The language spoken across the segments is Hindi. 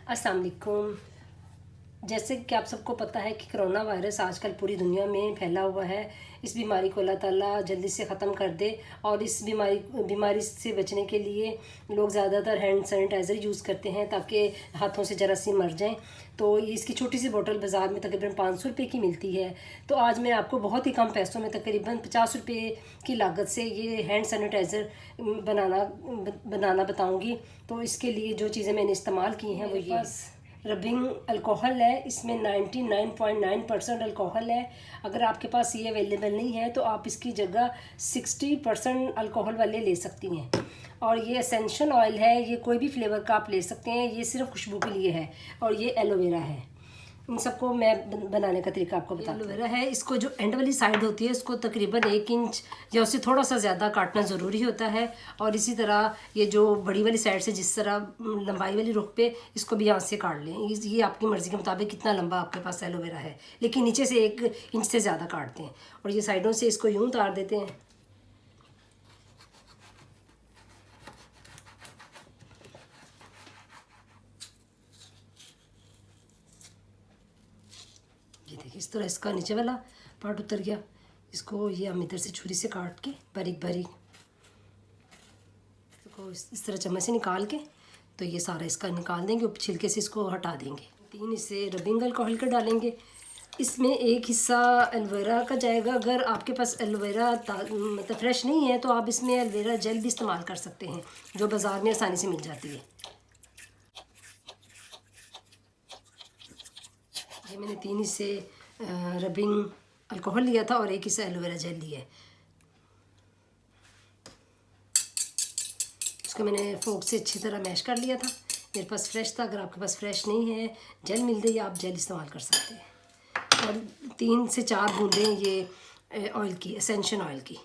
अस्सलाम वालेकुम। जैसे कि आप सबको पता है कि कोरोना वायरस आजकल पूरी दुनिया में फैला हुआ है। इस बीमारी को अल्लाह ताला जल्दी से ख़त्म कर दे। और इस बीमारी से बचने के लिए लोग ज़्यादातर हैंड सैनिटाइज़र यूज़ करते हैं ताकि हाथों से जरासीम मर जाएं। तो इसकी छोटी सी बोतल बाज़ार में तकरीबन 500 रुपये की मिलती है। तो आज मैं आपको बहुत ही कम पैसों में तकरीबन 50 रुपये की लागत से ये हैंड सैनिटाइज़र बनाना बताऊँगी। तो इसके लिए जो चीज़ें मैंने इस्तेमाल की हैं वो ये रबिंग अल्कोहल है। इसमें 99.9% अल्कोहल है। अगर आपके पास ये अवेलेबल नहीं है तो आप इसकी जगह 60% अल्कोहल वाले ले सकती हैं। और ये एसेंशियल ऑयल है, ये कोई भी फ्लेवर का आप ले सकते हैं। ये सिर्फ खुशबू के लिए है। और ये एलोवेरा है। इन सबको मैं बनाने का तरीका आपको बताती हूँ। एलोवेरा है, इसको जो एंड वाली साइड होती है उसको तकरीबन 1 इंच या उससे थोड़ा सा ज़्यादा काटना ज़रूरी होता है। और इसी तरह ये जो बड़ी वाली साइड से जिस तरह लंबाई वाली रुख पे इसको भी यहाँ से काट लें। ये आपकी मर्ज़ी के मुताबिक कितना लंबा आपके पास एलोवेरा है, लेकिन नीचे से 1 इंच से ज़्यादा काटते हैं। और ये साइडों से इसको यूँ उतार देते हैं। ये देखिए इस तरह इसका नीचे वाला पार्ट उतर गया। इसको ये हम इधर से छुरी से काट के बारीक बारीक इसको इस तरह चम्मच से निकाल के तो ये सारा इसका निकाल देंगे और छिलके से इसको हटा देंगे। 3 हिस्से रबिंग अल्कोहल के डालेंगे। इसमें 1 हिस्सा एलोवेरा का जाएगा। अगर आपके पास एलोवेरा मतलब फ्रेश नहीं है तो आप इसमें एलोवेरा जेल भी इस्तेमाल कर सकते हैं जो बाज़ार में आसानी से मिल जाती है। ये मैंने 3 हिस्से रबिंग अल्कोहल लिया था और 1 हिस्सा एलोवेरा जेल लिया है। उसको मैंने फोक से अच्छी तरह मैश कर लिया था। मेरे पास फ्रेश था। अगर आपके पास फ्रेश नहीं है, जेल मिल गई, आप जेल इस्तेमाल कर सकते हैं। और 3 से 4 बूंदें ये ऑयल की, एसेंशियल ऑयल की।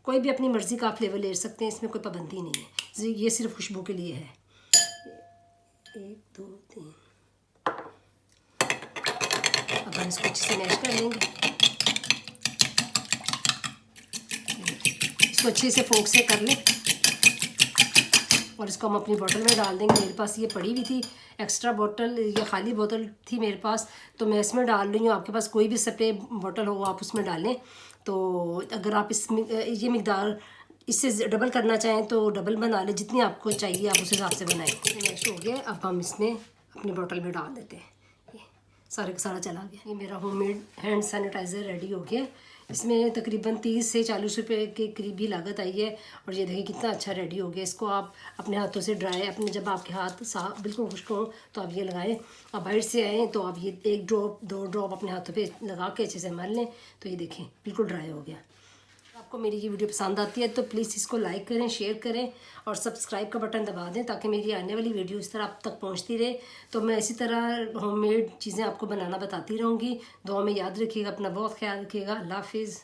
कोई भी अपनी मर्ज़ी का फ्लेवर ले सकते हैं, इसमें कोई पाबंदी नहीं है। ये सिर्फ खुशबू के लिए है। 1 2 3। अब हम इसको अच्छे से मैश कर लेंगे। इसको अच्छे से फोक से कर लें और इसको हम अपनी बोतल में डाल देंगे। मेरे पास ये पड़ी हुई थी एक्स्ट्रा बोतल, ये खाली बोतल थी मेरे पास, तो मैं इसमें डाल रही हूँ। आपके पास कोई भी स्प्रे बोतल हो आप उसमें डालें। तो अगर आप इसमें ये मिकदार इससे डबल करना चाहें तो डबल बना लें, जितनी आपको चाहिए आप उस हिसाब से बनाएं। मैश हो गया। अब हम इसमें अपनी बोतल में डाल देते हैं। सारे का सारा चला गया। ये मेरा होममेड हैंड सैनिटाइज़र रेडी हो गया। इसमें तकरीबन 30 से 40 रुपये के करीब ही लागत आई है। और ये देखिए कितना अच्छा रेडी हो गया। इसको आप अपने हाथों से अपने जब आपके हाथ साफ बिल्कुल खुश्क हों तो आप ये लगाएं। आप बाहर से आएँ तो आप ये 1 ड्रॉप 2 ड्रॉप अपने हाथों पे लगा के अच्छे से मल लें। तो ये देखें बिल्कुल ड्राई हो गया। आपको मेरी ये वीडियो पसंद आती है तो प्लीज़ इसको लाइक करें, शेयर करें और सब्सक्राइब का बटन दबा दें ताकि मेरी आने वाली वीडियो इस तरह आप तक पहुंचती रहे। तो मैं इसी तरह होममेड चीज़ें आपको बनाना बताती रहूँगी। दुआ में याद रखिएगा, अपना बहुत ख्याल रखिएगा। अल्लाह हाफिज़।